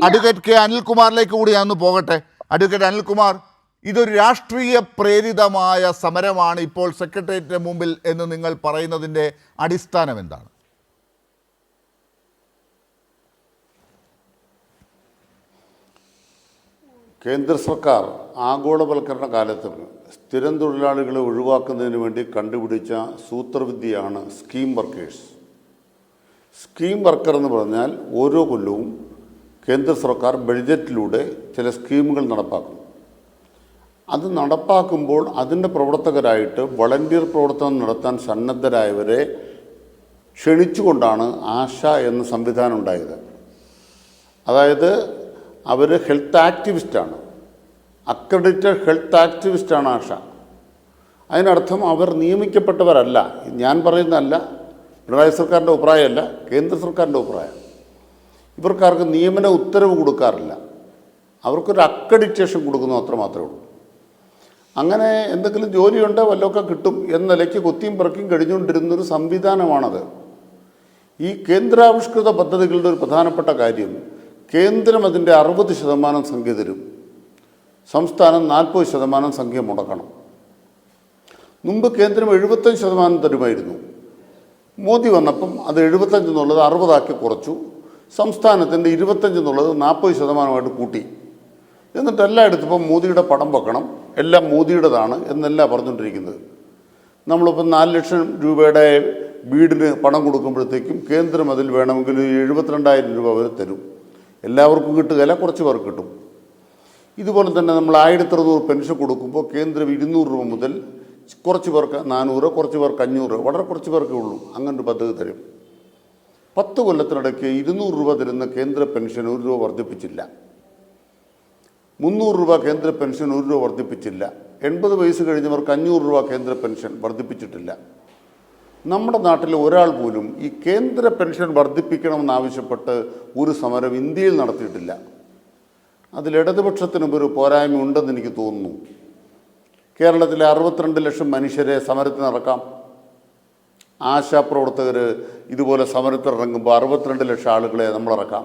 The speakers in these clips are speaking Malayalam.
അഡ്വക്കേറ്റ് കെ അനിൽകുമാറിലേക്ക് കൂടി ഞാൻ ഒന്ന് പോകട്ടെ. അഡ്വക്കേറ്റ് അനിൽകുമാർ, ഇതൊരു രാഷ്ട്രീയ പ്രേരിതമായ സമരമാണ് ഇപ്പോൾ സെക്രട്ടേറിയറ്റിന് മുമ്പിൽ എന്ന് നിങ്ങൾ പറയുന്നതിൻ്റെ അടിസ്ഥാനം എന്താണ്? കേന്ദ്ര സർക്കാർ ആഗോളവൽക്കരണ കാലത്ത് സ്ഥിരം തൊഴിലാളികളെ ഒഴിവാക്കുന്നതിന് വേണ്ടി കണ്ടുപിടിച്ച സൂത്രവിദ്യയാണ് സ്കീം വർക്കേഴ്സ്. സ്കീം വർക്കർ എന്ന് പറഞ്ഞാൽ ഓരോ കൊല്ലവും കേന്ദ്ര സർക്കാർ ബഡ്ജറ്റിലൂടെ ചില സ്കീമുകൾ നടപ്പാക്കും. അത് നടപ്പാക്കുമ്പോൾ അതിൻ്റെ പ്രവർത്തകരായിട്ട് വളണ്ടിയർ പ്രവർത്തനം നടത്താൻ സന്നദ്ധരായവരെ ക്ഷണിച്ചുകൊണ്ടാണ് ആശ എന്ന സംവിധാനം ഉണ്ടായത്. അതായത് അവർ ഹെൽത്ത് ആക്ടിവിസ്റ്റാണ്, അക്രഡിറ്റഡ് ഹെൽത്ത് ആക്ടിവിസ്റ്റാണ് ആശ. അതിനർത്ഥം അവർ നിയമിക്കപ്പെട്ടവരല്ല. ഞാൻ പറയുന്നതല്ല, പിണറായി സർക്കാരിൻ്റെ അഭിപ്രായമല്ല, കേന്ദ്ര സർക്കാരിൻ്റെ അഭിപ്രായം. ഇവർക്കാർക്ക് നിയമന ഉത്തരവ് കൊടുക്കാറില്ല, അവർക്കൊരു അക്രഡിറ്റേഷൻ കൊടുക്കുന്നു, അത്ര മാത്രമേ ഉള്ളൂ. അങ്ങനെ എന്തെങ്കിലും ജോലിയുണ്ടോ വല്ലതൊക്കെ കിട്ടും എന്ന നിലയ്ക്ക് കൊത്തിയും പിറക്കിയും കഴിഞ്ഞുകൊണ്ടിരുന്നൊരു സംവിധാനമാണത്. ഈ കേന്ദ്രാവിഷ്കൃത പദ്ധതികളുടെ ഒരു പ്രധാനപ്പെട്ട കാര്യം, കേന്ദ്രം അതിൻ്റെ 60% സംഖ്യ തരും, സംസ്ഥാനം 40% സംഖ്യ മുടക്കണം. മുമ്പ് കേന്ദ്രം 75% തരുമായിരുന്നു. മോദി വന്നപ്പം അത് 75 എന്നുള്ളത് 60 കുറച്ചു, സംസ്ഥാനത്തിൻ്റെ 25 എന്നുള്ളത് 40% കൂട്ടി. എന്നിട്ട് എല്ലായിടത്തും ഇപ്പം മോദിയുടെ പടം വെക്കണം, എല്ലാം മോദിയുടേതാണ് എന്നല്ല പറഞ്ഞുകൊണ്ടിരിക്കുന്നത്. നമ്മളിപ്പം 4 ലക്ഷം രൂപയുടെ വീടിന് പണം കൊടുക്കുമ്പോഴത്തേക്കും കേന്ദ്രം അതിൽ വേണമെങ്കിൽ 72,000 രൂപ വരെ തരും. എല്ലാവർക്കും കിട്ടുകയില്ല, കുറച്ച് പേർക്ക് കിട്ടും. ഇതുപോലെ തന്നെ നമ്മൾ 1600 പെൻഷൻ കൊടുക്കുമ്പോൾ കേന്ദ്രം 200 രൂപ മുതൽ കുറച്ച് പേർക്ക് 400, കുറച്ച് പേർക്ക് 500, വളരെ കുറച്ച് പേർക്കേ ഉള്ളൂ, അങ്ങനൊരു പദ്ധതി തരും. 10 കൊല്ലത്തിനിടയ്ക്ക് 200 രൂപ തരുന്ന കേന്ദ്ര പെൻഷൻ 1 രൂപ വർദ്ധിപ്പിച്ചില്ല. 300 രൂപ കേന്ദ്ര പെൻഷൻ 1 രൂപ വർദ്ധിപ്പിച്ചില്ല. 80 വയസ്സ് കഴിഞ്ഞവർക്ക് 500 രൂപ കേന്ദ്ര പെൻഷൻ വർദ്ധിപ്പിച്ചിട്ടില്ല. നമ്മുടെ നാട്ടിലെ ഒരാൾ പോലും ഈ കേന്ദ്ര പെൻഷൻ വർദ്ധിപ്പിക്കണമെന്നാവശ്യപ്പെട്ട് ഒരു സമരം ഇന്ത്യയിൽ നടത്തിയിട്ടില്ല. അതിൽ ഇടതുപക്ഷത്തിനും ഒരു പോരായ്മ ഉണ്ടെന്ന് എനിക്ക് തോന്നുന്നു. കേരളത്തിലെ 62 ലക്ഷം മനുഷ്യരെ സമരത്തിനിറക്കാം. ആശാപ്രവർത്തകർ ഇതുപോലെ സമരത്തിനിറങ്ങുമ്പോൾ 62 ലക്ഷം ആളുകളെ നമ്മളിറക്കാം.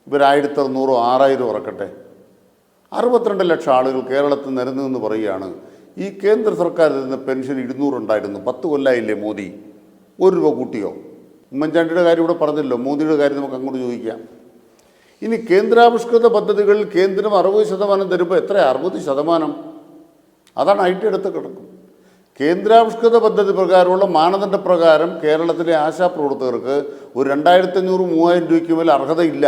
ഇവർ 1600 6000 ഇറക്കട്ടെ. 62 ലക്ഷം ആളുകൾ കേരളത്തിൽ നിരന്നു എന്ന് പറയുകയാണ്. ഈ കേന്ദ്ര സർക്കാർ തരുന്ന പെൻഷൻ 200 ഉണ്ടായിരുന്നു. 10 കൊല്ലമായില്ലേ മോദി, 1 രൂപ കൂട്ടിയോ? ഉമ്മൻചാണ്ടിയുടെ കാര്യം ഇവിടെ പറഞ്ഞല്ലോ, മോദിയുടെ കാര്യം നമുക്ക് അങ്ങോട്ട് ചോദിക്കാം. ഇനി കേന്ദ്രാവിഷ്കൃത പദ്ധതികൾ കേന്ദ്രം 60% തരുമ്പോൾ എത്ര? 60%. അതാണ് ഐ ടി എടുത്ത് കിടക്കും. കേന്ദ്രാവിഷ്കൃത പദ്ധതി പ്രകാരമുള്ള മാനദണ്ഡപ്രകാരം കേരളത്തിലെ ആശാപ്രവർത്തകർക്ക് ഒരു 2500-3000 രൂപയ്ക്ക് മേൽ അർഹതയില്ല.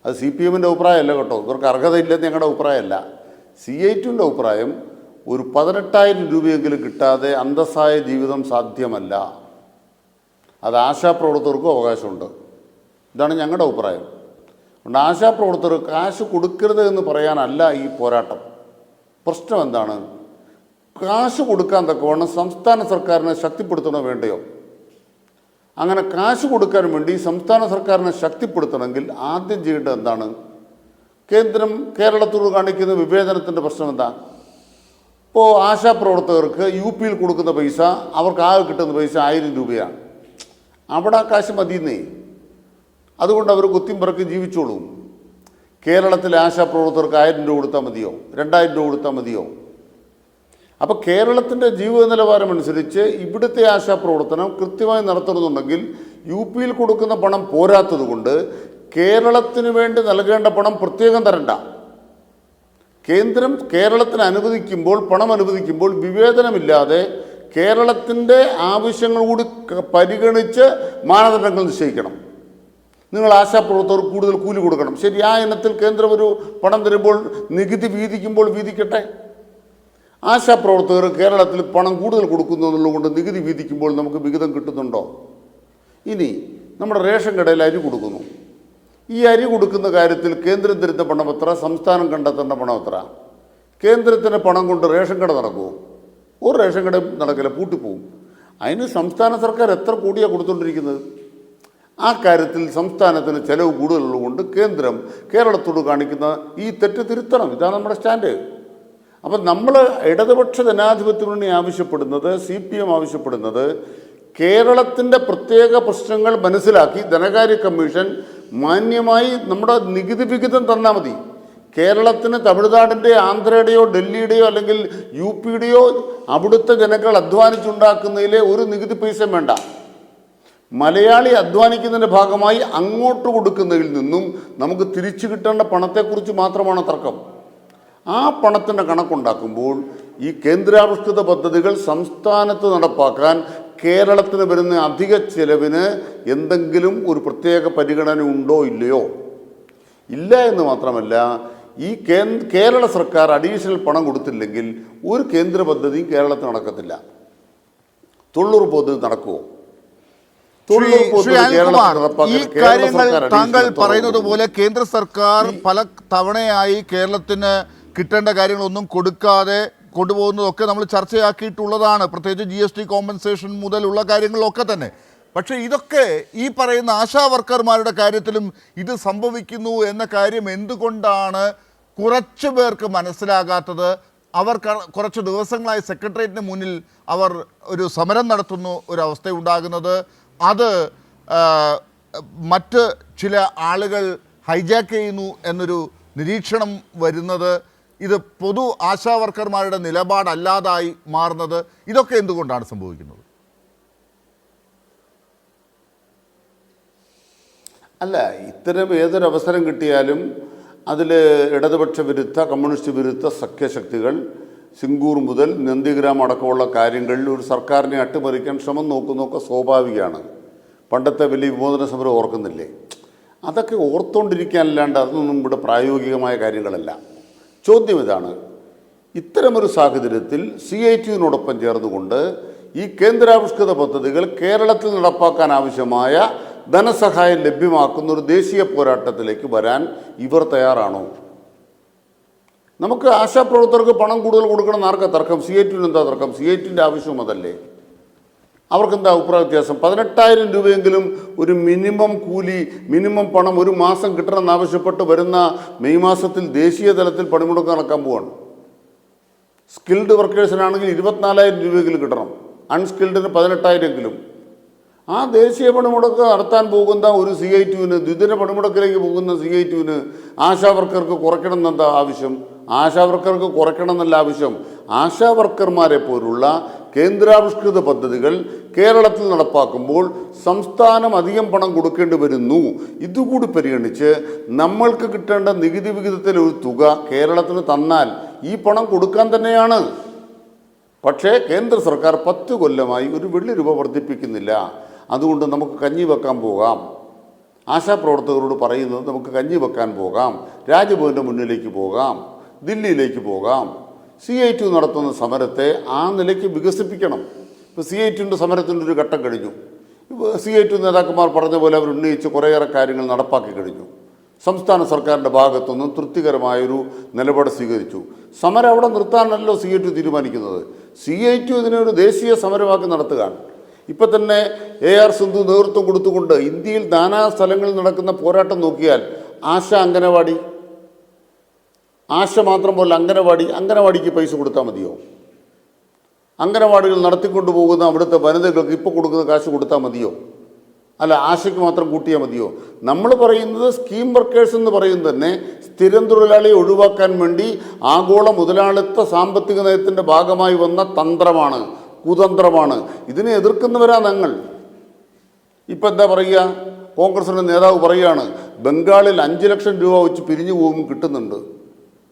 അത് CPM-ൻ്റെ അഭിപ്രായമല്ല കേട്ടോ, ഇവർക്ക് അർഹതയില്ലെന്ന് ഞങ്ങളുടെ അഭിപ്രായമല്ല. CIT-ൻ്റെ അഭിപ്രായം ഒരു 18,000 രൂപയെങ്കിലും കിട്ടാതെ അന്തസ്സായ ജീവിതം സാധ്യമല്ല. അത് ആശാപ്രവർത്തകർക്കും അവകാശമുണ്ട്. ഇതാണ് ഞങ്ങളുടെ അഭിപ്രായം. അതുകൊണ്ട് ആശാപ്രവർത്തകർ കാശ് കൊടുക്കരുത് എന്ന് പറയാനല്ല ഈ പോരാട്ടം. പ്രശ്നം എന്താണ്? കാശ് കൊടുക്കാൻ തക്കവണ്ണം സംസ്ഥാന സർക്കാരിനെ ശക്തിപ്പെടുത്തണോ വേണ്ടയോ? അങ്ങനെ കാശ് കൊടുക്കാൻ വേണ്ടി സംസ്ഥാന സർക്കാരിനെ ശക്തിപ്പെടുത്തണമെങ്കിൽ ആദ്യം ചെയ്യേണ്ടത് എന്താണ്? കേന്ദ്രം കേരളത്തോട് കാണിക്കുന്ന വിവേചനത്തിൻ്റെ പ്രശ്നം എന്താ? ഇപ്പോൾ ആശാപ്രവർത്തകർക്ക് UP-യിൽ കൊടുക്കുന്ന പൈസ അവർക്ക് ആകെ കിട്ടുന്ന പൈസ 1000 രൂപയാണ്. അവിടെ ആ കാശ് മതിയെന്നേ, അതുകൊണ്ട് അവർ കുത്തിയും പിറക്കി ജീവിച്ചോളും. കേരളത്തിലെ ആശാപ്രവർത്തകർക്ക് 1000 രൂപ കൊടുത്താൽ മതിയോ? 2000 രൂപ കൊടുത്താൽ മതിയോ? അപ്പോൾ കേരളത്തിൻ്റെ ജീവിത നിലവാരം അനുസരിച്ച് ഇവിടുത്തെ ആശാപ്രവർത്തനം കൃത്യമായി നടത്തണമെന്നുണ്ടെങ്കിൽ UP-യിൽ കൊടുക്കുന്ന പണം പോരാത്തത് കൊണ്ട് കേരളത്തിന് വേണ്ടി നൽകേണ്ട പണം പ്രത്യേകം തരണ്ട. കേന്ദ്രം കേരളത്തിന് അനുവദിക്കുമ്പോൾ, പണം അനുവദിക്കുമ്പോൾ വിവേചനമില്ലാതെ കേരളത്തിൻ്റെ ആവശ്യങ്ങൾ കൂടി പരിഗണിച്ച് മാനദണ്ഡങ്ങൾ നിശ്ചയിക്കണം. നിങ്ങൾ ആശാപ്രവർത്തകർക്ക് കൂടുതൽ കൂലി കൊടുക്കണം. ശരി, ആ ഇനത്തിൽ കേന്ദ്രം ഒരു പണം തരുമ്പോൾ നികുതി വീതിക്കുമ്പോൾ വീതിക്കട്ടെ. ആശാപ്രവർത്തകർ കേരളത്തിൽ പണം കൂടുതൽ കൊടുക്കുന്നു എന്നുള്ളതുകൊണ്ട് നികുതി വീതിക്കുമ്പോൾ നമുക്ക് വിഹിതം കിട്ടുന്നുണ്ടോ? ഇനി നമ്മുടെ റേഷൻ കടയിൽ അരി കൊടുക്കുന്നു. ഈ അരി കൊടുക്കുന്ന കാര്യത്തിൽ കേന്ദ്രം തരുന്ന പണം എത്ര, സംസ്ഥാനം കണ്ടെത്തേണ്ട പണം എത്ര? കേന്ദ്രത്തിന് പണം കൊണ്ട് റേഷൻ കട നടക്കുമോ? ഒരു റേഷൻ കട നടക്കില്ല, പൂട്ടിപ്പോവും. അതിന് സംസ്ഥാന സർക്കാർ എത്ര കോടിയാണ് കൊടുത്തുകൊണ്ടിരിക്കുന്നത്? ആ കാര്യത്തിൽ സംസ്ഥാനത്തിന് ചിലവ് കൂടുതലുള്ളതുകൊണ്ട് കേന്ദ്രം കേരളത്തോട് കാണിക്കുന്ന ഈ തെറ്റ് തിരുത്തണം. ഇതാണ് നമ്മുടെ സ്റ്റാൻഡ്. അപ്പം നമ്മൾ ഇടതുപക്ഷ ജനാധിപത്യ മുന്നണി ആവശ്യപ്പെടുന്നത്, CPM ആവശ്യപ്പെടുന്നത്, കേരളത്തിൻ്റെ പ്രത്യേക പ്രശ്നങ്ങൾ മനസ്സിലാക്കി ധനകാര്യ കമ്മീഷൻ മാന്യമായി നമ്മുടെ നികുതി വിഹിതം തന്നാൽ മതി. കേരളത്തിന് തമിഴ്നാടിൻ്റെ ആന്ധ്രയുടെയോ ഡൽഹിയുടെയോ അല്ലെങ്കിൽ യു പിയുടെയോ അവിടുത്തെ ജനങ്ങൾ അധ്വാനിച്ചുണ്ടാക്കുന്നതിലെ ഒരു നികുതി പൈസ വേണ്ട. മലയാളി അധ്വാനിക്കുന്നതിൻ്റെ ഭാഗമായി അങ്ങോട്ട് കൊടുക്കുന്നതിൽ നിന്നും നമുക്ക് തിരിച്ചു കിട്ടേണ്ട പണത്തെക്കുറിച്ച് മാത്രമാണ് തർക്കം. ആ പണത്തിൻ്റെ കണക്കുണ്ടാക്കുമ്പോൾ ഈ കേന്ദ്രാവിഷ്കൃത പദ്ധതികൾ സംസ്ഥാനത്ത് നടപ്പാക്കാൻ കേരളത്തിന് വരുന്ന അധിക ചെലവിന് എന്തെങ്കിലും ഒരു പ്രത്യേക പരിഗണന ഉണ്ടോ ഇല്ലയോ? ഇല്ല എന്ന് മാത്രമല്ല, ഈ കേരള സർക്കാർ അഡീഷണൽ പണം കൊടുത്തില്ലെങ്കിൽ ഒരു കേന്ദ്ര പദ്ധതിയും കേരളത്തിൽ നടക്കത്തില്ല. തൊള്ളൂർ പദ്ധതി നടക്കുമോ? ഈ കാര്യങ്ങൾ താങ്കൾ പറയുന്നത് പോലെ കേന്ദ്ര സർക്കാർ പല തവണയായി കേരളത്തിന് കിട്ടേണ്ട കാര്യങ്ങളൊന്നും കൊടുക്കാതെ കൊണ്ടുപോകുന്നതൊക്കെ നമ്മൾ ചർച്ചയാക്കിയിട്ടുള്ളതാണ്, പ്രത്യേകിച്ച് GST കോമ്പൻസേഷൻ മുതലുള്ള കാര്യങ്ങളൊക്കെ തന്നെ. പക്ഷേ ഇതൊക്കെ ഈ പറയുന്ന ആശാ വർക്കർമാരുടെ കാര്യത്തിലും ഇത് സംഭവിക്കുന്നു എന്ന കാര്യം എന്തുകൊണ്ടാണ് കുറച്ച് പേർക്ക് മനസ്സിലാകാത്തത്? അവർ കുറച്ച് ദിവസങ്ങളായി സെക്രട്ടേറിയറ്റിന് മുന്നിൽ അവർ ഒരു സമരം നടത്തുന്നു, ഒരവസ്ഥയുണ്ടാകുന്നത്. അത് മറ്റ് ചില ആളുകൾ ഹൈജാക്ക് ചെയ്യുന്നു എന്നൊരു നിരീക്ഷണം വരുന്നത്, ഇത് പൊതു ആശാ വർക്കർമാരുടെ നിലപാടല്ലാതായി മാറുന്നത്, ഇതൊക്കെ എന്തുകൊണ്ടാണ് സംഭവിക്കുന്നത്? അല്ല, ഇത്തരം ഏതൊരവസരം കിട്ടിയാലും അതിൽ ഇടതുപക്ഷ വിരുദ്ധ കമ്മ്യൂണിസ്റ്റ് വിരുദ്ധ സഖ്യശക്തികൾ സിംഗൂർ മുതൽ നന്ദിഗ്രാം അടക്കമുള്ള കാര്യങ്ങളിൽ ഒരു സർക്കാരിനെ അട്ടിമറിക്കാൻ ശ്രമം നോക്കുന്നതൊക്കെ സ്വാഭാവികമാണ്. പണ്ടത്തെ വലിയ വിമോചന സമരം ഓർക്കുന്നില്ലേ? അതൊക്കെ ഓർത്തുകൊണ്ടിരിക്കാനല്ലാണ്ട് അതൊന്നും ഇവിടെ പ്രായോഗികമായ കാര്യങ്ങളല്ല. ചോദ്യം ഇതാണ്, ഇത്തരമൊരു സാഹചര്യത്തിൽ CITUവിനോടൊപ്പം ചേർന്നുകൊണ്ട് ഈ കേന്ദ്രാവിഷ്കൃത പദ്ധതികൾ കേരളത്തിൽ നടപ്പാക്കാൻ ആവശ്യമായ ധനസഹായം ലഭ്യമാക്കുന്ന ഒരു ദേശീയ പോരാട്ടത്തിലേക്ക് വരാൻ ഇവർ തയ്യാറാണോ? നമുക്ക് ആശാപ്രവർത്തകർക്ക് പണം കൂടുതൽ കൊടുക്കണം എന്ന് ആർക്കാ തർക്കം? CITUവിന് എന്താ തർക്കം? CITUവിൻ്റെ ആവശ്യവും അതല്ലേ? അവർക്കെന്താ അഭിപ്രായ വ്യത്യാസം? 18,000 രൂപയെങ്കിലും ഒരു മിനിമം കൂലി, മിനിമം പണം ഒരു മാസം കിട്ടണമെന്നാവശ്യപ്പെട്ട് വരുന്ന മെയ് മാസത്തിൽ ദേശീയ തലത്തിൽ പണിമുടക്ക് നടക്കാൻ പോവാണ്. സ്കിൽഡ് വർക്കേഴ്സിനാണെങ്കിൽ 24,000 രൂപയെങ്കിലും കിട്ടണം, അൺസ്കിൽഡിന് 18,000എങ്കിലും. ആ ദേശീയ പണിമുടക്ക് നടത്താൻ പോകുന്ന ഒരു CITUവിന്, ദ്വിദിന പണിമുടക്കിലേക്ക് പോകുന്ന CITUവിന് ആശാവർക്കർക്ക് കുറയ്ക്കണം എന്നെന്താ ആവശ്യം? ആശാവർക്കർക്ക് കുറയ്ക്കണം എന്നല്ല ആവശ്യം, ആശാവർക്കർമാരെ പോലുള്ള കേന്ദ്രാവിഷ്കൃത പദ്ധതികൾ കേരളത്തിൽ നടപ്പാക്കുമ്പോൾ സംസ്ഥാനം അധികം പണം കൊടുക്കേണ്ടി വരുന്നു. ഇതുകൂടി പരിഗണിച്ച് നമ്മൾക്ക് കിട്ടേണ്ട നികുതി വിഹിതത്തിലെ ഒരു തുക കേരളത്തിന് തന്നാൽ ഈ പണം കൊടുക്കാൻ തന്നെയാണ്. പക്ഷേ കേന്ദ്ര സർക്കാർ 10 കൊല്ലമായി ഒരു വെള്ളി രൂപ വർദ്ധിപ്പിക്കുന്നില്ല. അതുകൊണ്ട് നമുക്ക് കഞ്ഞി വെക്കാൻ പോകാം. ആശാപ്രവർത്തകരോട് പറയുന്നത് നമുക്ക് കഞ്ഞി വെക്കാൻ പോകാം, രാജ്ഭവൻ്റെ മുന്നിലേക്ക് പോകാം, ദില്ലിയിലേക്ക് പോകാം. CITU നടത്തുന്ന സമരത്തെ ആ നിലയ്ക്ക് വികസിപ്പിക്കണം. ഇപ്പോൾ CITUവിൻ്റെ സമരത്തിൻ്റെ ഒരു ഘട്ടം കഴിഞ്ഞു. CITU നേതാക്കന്മാർ പറഞ്ഞ പോലെ അവർ ഉന്നയിച്ച് കുറേയേറെ കാര്യങ്ങൾ നടപ്പാക്കി കഴിഞ്ഞു. സംസ്ഥാന സർക്കാരിൻ്റെ ഭാഗത്തുനിന്നും തൃപ്തികരമായൊരു നിലപാട് സ്വീകരിച്ചു. സമരം അവിടെ നിർത്താനല്ലോ CITU തീരുമാനിക്കുന്നത്. CITU ഇതിനെ ഒരു ദേശീയ സമരമാക്കി നടത്തുകയാണ്. ഇപ്പം തന്നെ AR സിന്ധു നേതൃത്വം കൊടുത്തുകൊണ്ട് ഇന്ത്യയിൽ നാനാ സ്ഥലങ്ങളിൽ നടക്കുന്ന പോരാട്ടം നോക്കിയാൽ അംഗനവാടി, ആശ മാത്രം പോലെ അംഗനവാടിക്ക് പൈസ കൊടുത്താൽ മതിയോ? അംഗനവാടികൾ നടത്തിക്കൊണ്ടു പോകുന്ന അവിടുത്തെ വനിതകൾക്ക് ഇപ്പോൾ കൊടുക്കുന്ന കാശ് കൊടുത്താൽ മതിയോ? അല്ല, ആശയ്ക്ക് മാത്രം കൂട്ടിയാൽ മതിയോ? നമ്മൾ പറയുന്നത് സ്കീം വർക്കേഴ്സ് എന്ന് പറയുന്നത് തന്നെ സ്ഥിരം തൊഴിലാളിയെ ഒഴിവാക്കാൻ വേണ്ടി ആഗോള മുതലാളിത്ത സാമ്പത്തിക നയത്തിൻ്റെ ഭാഗമായി വന്ന തന്ത്രമാണ്, കുതന്ത്രമാണ്. ഇതിനെ എതിർക്കുന്നവരാ ഞങ്ങൾ. ഇപ്പം എന്താ പറയുക? കോൺഗ്രസിൻ്റെ നേതാവ് പറയുകയാണ്, ബംഗാളിൽ 5 ലക്ഷം രൂപ വെച്ച് പിരിഞ്ഞു പോകുമ്പോൾ കിട്ടുന്നുണ്ട്,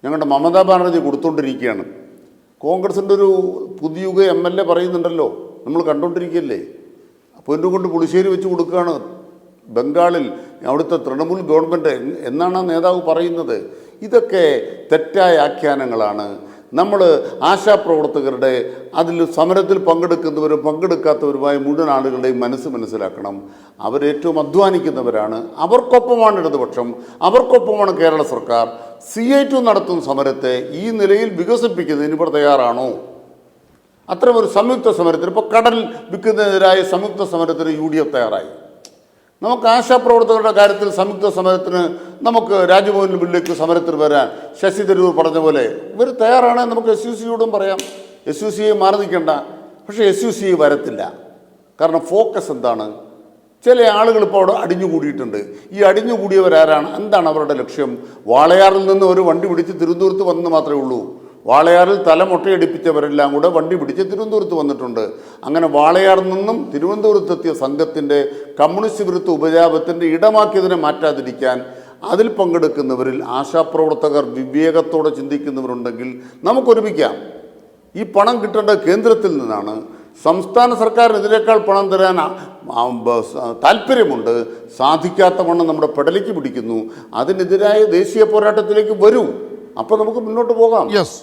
ഞങ്ങളുടെ മമതാ ബാനർജി കൊടുത്തുകൊണ്ടിരിക്കുകയാണ്. കോൺഗ്രസിൻ്റെ ഒരു പുതിയുഗ MLA പറയുന്നുണ്ടല്ലോ, നമ്മൾ കണ്ടുകൊണ്ടിരിക്കുകയല്ലേ. പൊന്നു കൊണ്ട് പുളിശ്ശേരി വെച്ച് കൊടുക്കുകയാണ് ബംഗാളിൽ അവിടുത്തെ തൃണമൂൽ ഗവൺമെൻറ് എന്നാണ് ആ നേതാവ് പറയുന്നത്. ഇതൊക്കെ തെറ്റായ ആഖ്യാനങ്ങളാണ്. നമ്മൾ ആശാപ്രവർത്തകരുടെ അതിൽ സമരത്തിൽ പങ്കെടുക്കുന്നവരും പങ്കെടുക്കാത്തവരുമായ മുഴുവൻ ആളുകളുടെയും മനസ്സിലാക്കണം. അവരേറ്റവും അധ്വാനിക്കുന്നവരാണ്, അവർക്കൊപ്പമാണ് ഇടതുപക്ഷം, അവർക്കൊപ്പമാണ് കേരള സർക്കാർ. CITU നടത്തുന്ന സമരത്തെ ഈ നിലയിൽ വികസിപ്പിക്കുന്നതിന് ഇവർ തയ്യാറാണോ? അത്തരമൊരു സംയുക്ത സമരത്തിന്, ഇപ്പോൾ കടൽ വിൽക്കുന്നതിനെതിരായ സംയുക്ത സമരത്തിന് UDF തയ്യാറായി. നമുക്ക് ആശാപ്രവർത്തകരുടെ കാര്യത്തിൽ സംയുക്ത സമരത്തിന്, നമുക്ക് രാജ്ഭവൻ മുന്നിലേക്ക് സമരത്തിന് വരാൻ ശശി തരൂർ പറഞ്ഞ പോലെ ഇവർ തയ്യാറാണ്. നമുക്ക് SUCയോടും പറയാം, SUCയെ മാറി നിൽക്കേണ്ട. പക്ഷേ SUC വരത്തില്ല. കാരണം ഫോക്കസ് എന്താണ്? ചില ആളുകൾ ഇപ്പോൾ അവിടെ അടിഞ്ഞുകൂടിയിട്ടുണ്ട്. ഈ അടിഞ്ഞുകൂടിയവരാരാണ്? എന്താണ് അവരുടെ ലക്ഷ്യം? വാളയാറിൽ നിന്ന് ഒരു വണ്ടി പിടിച്ച് തിരുവനന്തപുരത്ത് വന്ന് മാത്രമേ ഉള്ളൂ. വാളയാറിൽ തലമൊട്ടയടിപ്പിച്ചവരെല്ലാം കൂടെ വണ്ടി പിടിച്ച് തിരുവനന്തപുരത്ത് വന്നിട്ടുണ്ട്. അങ്ങനെ വാളയാറിൽ നിന്നും തിരുവനന്തപുരത്തെത്തിയ സംഘത്തിൻ്റെ കമ്മ്യൂണിസ്റ്റ് വിരുദ്ധ ഉപജാപത്തിൻ്റെ ഇടമാക്കിയതിനെ മാറ്റാതിരിക്കാൻ അതിൽ പങ്കെടുക്കുന്നവരിൽ ആശാപ്രവർത്തകർ വിവേകത്തോടെ ചിന്തിക്കുന്നവരുണ്ടെങ്കിൽ നമുക്കൊരുമിക്കാം. ഈ പണം കിട്ടേണ്ടത് കേന്ദ്രത്തിൽ നിന്നാണ്. സംസ്ഥാന സർക്കാരിന് ഇതിനേക്കാൾ പണം തരാൻ താല്പര്യമുണ്ട്. സാധിക്കാത്ത വണ്ണം നമ്മുടെ പെടലിക്ക് പിടിക്കുന്നു. അതിനെതിരായ ദേശീയ പോരാട്ടത്തിലേക്ക് വരൂ. അപ്പോൾ നമുക്ക് മുന്നോട്ട് പോകാം. യെസ്.